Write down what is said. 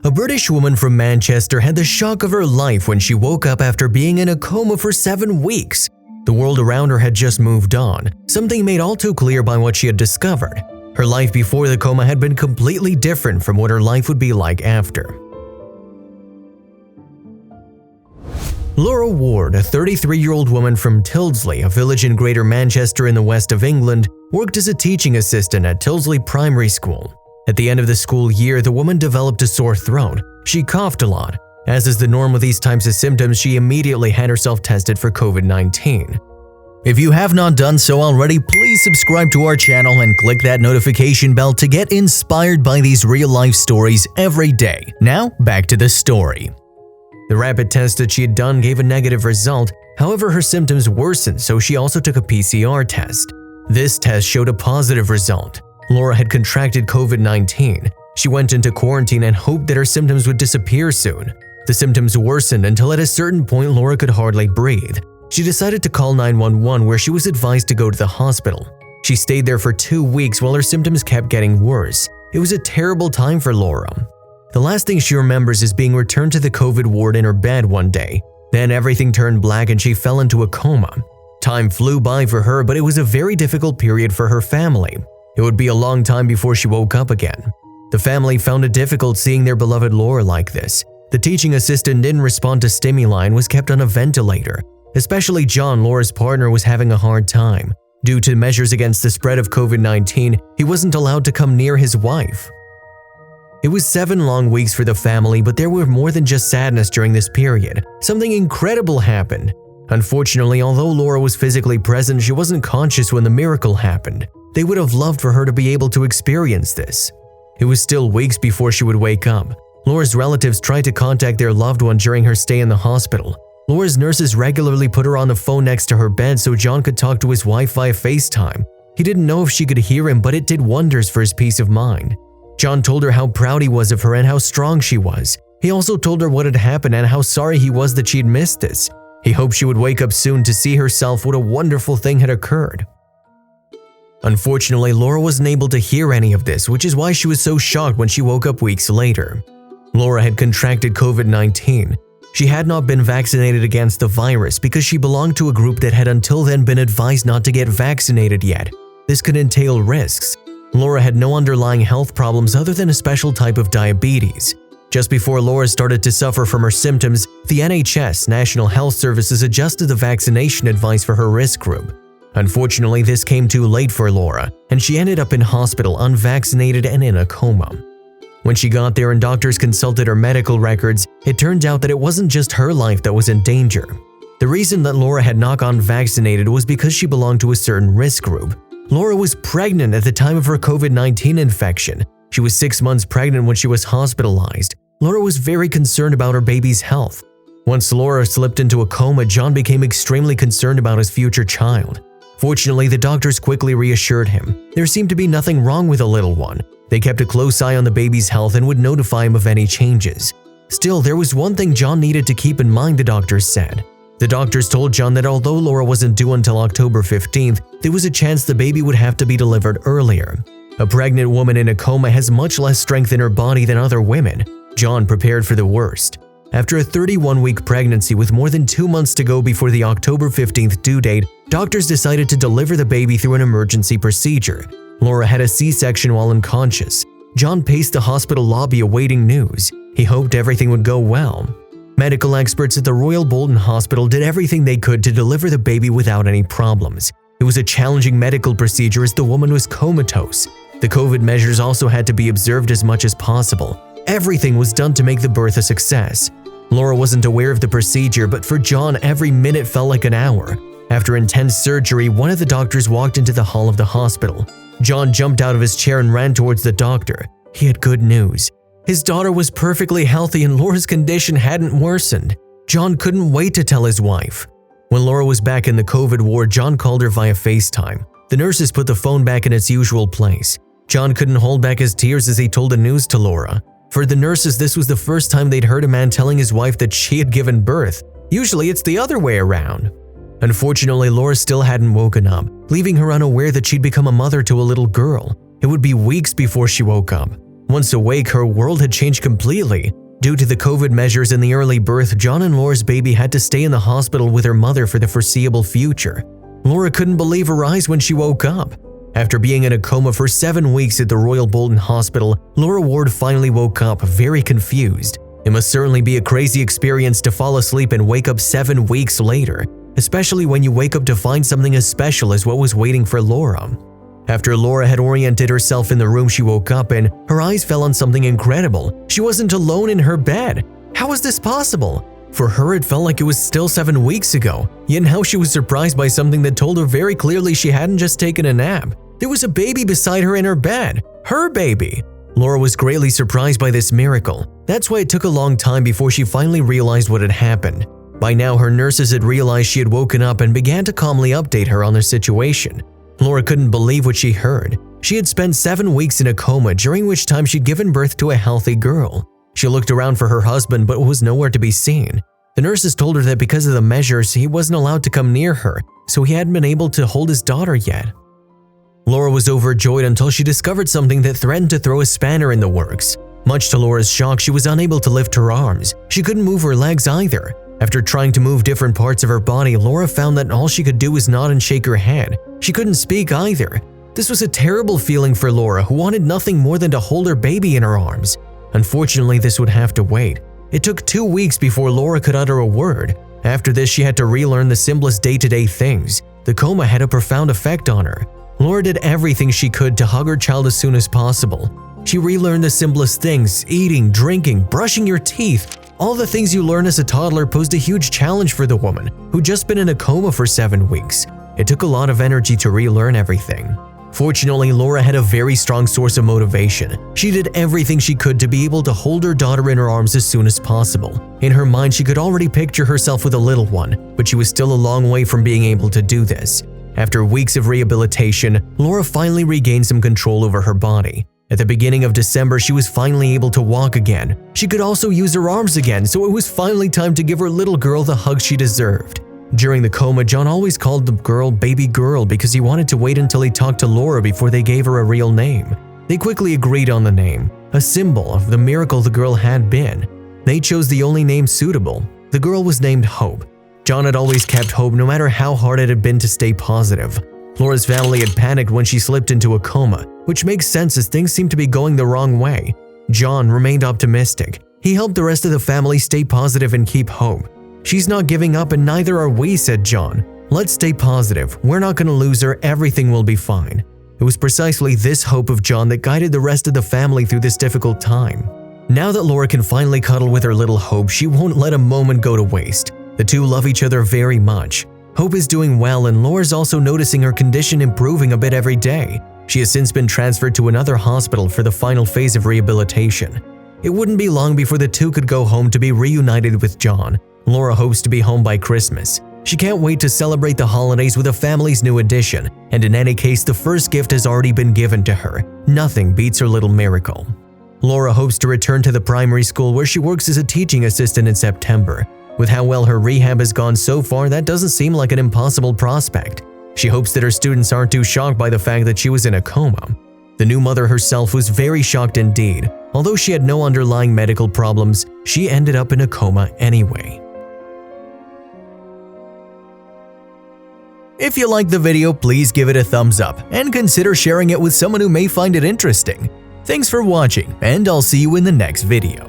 A British woman from Manchester had the shock of her life when she woke up after being in a coma for 7 weeks. The world around her had just moved on, something made all too clear by what she had discovered. Her life before the coma had been completely different from what her life would be like after. Laura Ward, a 33-year-old woman from Tyldesley, a village in Greater Manchester in the west of England, worked as a teaching assistant at Tyldesley Primary School. At the end of the school year, the woman developed a sore throat. She coughed a lot. As is the norm with these types of symptoms, she immediately had herself tested for COVID-19. If you have not done so already, please subscribe to our channel and click that notification bell to get inspired by these real-life stories every day. Now, back to the story. The rapid test that she had done gave a negative result. However, her symptoms worsened, so she also took a PCR test. This test showed a positive result. Laura had contracted COVID-19. She went into quarantine and hoped that her symptoms would disappear soon. The symptoms worsened until at a certain point Laura could hardly breathe. She decided to call 911, where she was advised to go to the hospital. She stayed there for 2 weeks while her symptoms kept getting worse. It was a terrible time for Laura. The last thing she remembers is being returned to the COVID ward in her bed one day. Then everything turned black and she fell into a coma. Time flew by for her, but it was a very difficult period for her family. It would be a long time before she woke up again. The family found it difficult seeing their beloved Laura like this. The teaching assistant didn't respond to stimuli and was kept on a ventilator. Especially John, Laura's partner, was having a hard time. Due to measures against the spread of COVID-19, he wasn't allowed to come near his wife. It was 7 long weeks for the family, but there were more than just sadness during this period. Something incredible happened. Unfortunately, although Laura was physically present, she wasn't conscious when the miracle happened. They would have loved for her to be able to experience this. It was still weeks before she would wake up. Laura's relatives tried to contact their loved one during her stay in the hospital. Laura's nurses regularly put her on the phone next to her bed so John could talk to his wife via FaceTime. He didn't know if she could hear him, but it did wonders for his peace of mind. John told her how proud he was of her and how strong she was. He also told her what had happened and how sorry he was that she'd missed this. He hoped she would wake up soon to see herself what a wonderful thing had occurred. Unfortunately, Laura wasn't able to hear any of this, which is why she was so shocked when she woke up weeks later. Laura had contracted COVID-19. She had not been vaccinated against the virus because she belonged to a group that had until then been advised not to get vaccinated yet. This could entail risks. Laura had no underlying health problems other than a special type of diabetes. Just before Laura started to suffer from her symptoms, the NHS, National Health Services, adjusted the vaccination advice for her risk group. Unfortunately, this came too late for Laura, and she ended up in hospital unvaccinated and in a coma. When she got there and doctors consulted her medical records, it turned out that it wasn't just her life that was in danger. The reason that Laura had not gotten vaccinated was because she belonged to a certain risk group. Laura was pregnant at the time of her COVID-19 infection. She was 6 months pregnant when she was hospitalized. Laura was very concerned about her baby's health. Once Laura slipped into a coma, John became extremely concerned about his future child. Fortunately, the doctors quickly reassured him. There seemed to be nothing wrong with the little one. They kept a close eye on the baby's health and would notify him of any changes. Still, there was one thing John needed to keep in mind, the doctors said. The doctors told John that although Laura wasn't due until October 15th, there was a chance the baby would have to be delivered earlier. A pregnant woman in a coma has much less strength in her body than other women. John prepared for the worst. After a 31-week pregnancy with more than 2 months to go before the October 15th due date, doctors decided to deliver the baby through an emergency procedure. Laura had a C-section while unconscious. John paced the hospital lobby awaiting news. He hoped everything would go well. Medical experts at the Royal Bolton Hospital did everything they could to deliver the baby without any problems. It was a challenging medical procedure as the woman was comatose. The COVID measures also had to be observed as much as possible. Everything was done to make the birth a success. Laura wasn't aware of the procedure, but for John, every minute felt like an hour. After intense surgery, one of the doctors walked into the hall of the hospital. John jumped out of his chair and ran towards the doctor. He had good news. His daughter was perfectly healthy and Laura's condition hadn't worsened. John couldn't wait to tell his wife. When Laura was back in the COVID ward, John called her via FaceTime. The nurses put the phone back in its usual place. John couldn't hold back his tears as he told the news to Laura. For the nurses, this was the first time they'd heard a man telling his wife that she had given birth. Usually it's the other way around. Unfortunately, Laura still hadn't woken up, leaving her unaware that she'd become a mother to a little girl. It would be weeks before she woke up. Once awake, her world had changed completely. Due to the COVID measures and the early birth, John and Laura's baby had to stay in the hospital with her mother for the foreseeable future. Laura couldn't believe her eyes when she woke up. After being in a coma for 7 weeks at the Royal Bolton Hospital, Laura Ward finally woke up, very confused. It must certainly be a crazy experience to fall asleep and wake up 7 weeks later, especially when you wake up to find something as special as what was waiting for Laura. After Laura had oriented herself in the room she woke up in, her eyes fell on something incredible. She wasn't alone in her bed. How was this possible? For her, it felt like it was still 7 weeks ago. Yet now she was surprised by something that told her very clearly she hadn't just taken a nap. There was a baby beside her in her bed. Her baby! Laura was greatly surprised by this miracle. That's why it took a long time before she finally realized what had happened. By now, her nurses had realized she had woken up and began to calmly update her on their situation. Laura couldn't believe what she heard. She had spent 7 weeks in a coma, during which time she'd given birth to a healthy girl. She looked around for her husband but was nowhere to be seen. The nurses told her that because of the measures, he wasn't allowed to come near her, so he hadn't been able to hold his daughter yet. Laura was overjoyed until she discovered something that threatened to throw a spanner in the works. Much to Laura's shock, she was unable to lift her arms. She couldn't move her legs either. After trying to move different parts of her body, Laura found that all she could do was nod and shake her head. She couldn't speak either. This was a terrible feeling for Laura, who wanted nothing more than to hold her baby in her arms. Unfortunately, this would have to wait. It took 2 weeks before Laura could utter a word. After this, she had to relearn the simplest day-to-day things. The coma had a profound effect on her. Laura did everything she could to hug her child as soon as possible. She relearned the simplest things: eating, drinking, brushing your teeth. All the things you learn as a toddler posed a huge challenge for the woman, who'd just been in a coma for 7 weeks. It took a lot of energy to relearn everything. Fortunately, Laura had a very strong source of motivation. She did everything she could to be able to hold her daughter in her arms as soon as possible. In her mind, she could already picture herself with a little one, but she was still a long way from being able to do this. After weeks of rehabilitation, Laura finally regained some control over her body. At the beginning of December, she was finally able to walk again. She could also use her arms again, so it was finally time to give her little girl the hug she deserved. During the coma, John always called the girl baby girl because he wanted to wait until he talked to Laura before they gave her a real name. They quickly agreed on the name, a symbol of the miracle the girl had been. They chose the only name suitable. The girl was named Hope. John had always kept hope no matter how hard it had been to stay positive. Laura's family had panicked when she slipped into a coma, which makes sense as things seemed to be going the wrong way. John remained optimistic. He helped the rest of the family stay positive and keep hope. "She's not giving up and neither are we," said John. "Let's stay positive. We're not going to lose her. Everything will be fine." It was precisely this hope of John that guided the rest of the family through this difficult time. Now that Laura can finally cuddle with her little Hope, she won't let a moment go to waste. The two love each other very much. Hope is doing well and Laura's also noticing her condition improving a bit every day. She has since been transferred to another hospital for the final phase of rehabilitation. It wouldn't be long before the two could go home to be reunited with John. Laura hopes to be home by Christmas. She can't wait to celebrate the holidays with a family's new addition, and in any case, the first gift has already been given to her. Nothing beats her little miracle. Laura hopes to return to the primary school where she works as a teaching assistant in September. With how well her rehab has gone so far, that doesn't seem like an impossible prospect. She hopes that her students aren't too shocked by the fact that she was in a coma. The new mother herself was very shocked indeed. Although she had no underlying medical problems, she ended up in a coma anyway. If you liked the video, please give it a thumbs up and consider sharing it with someone who may find it interesting. Thanks for watching, and I'll see you in the next video.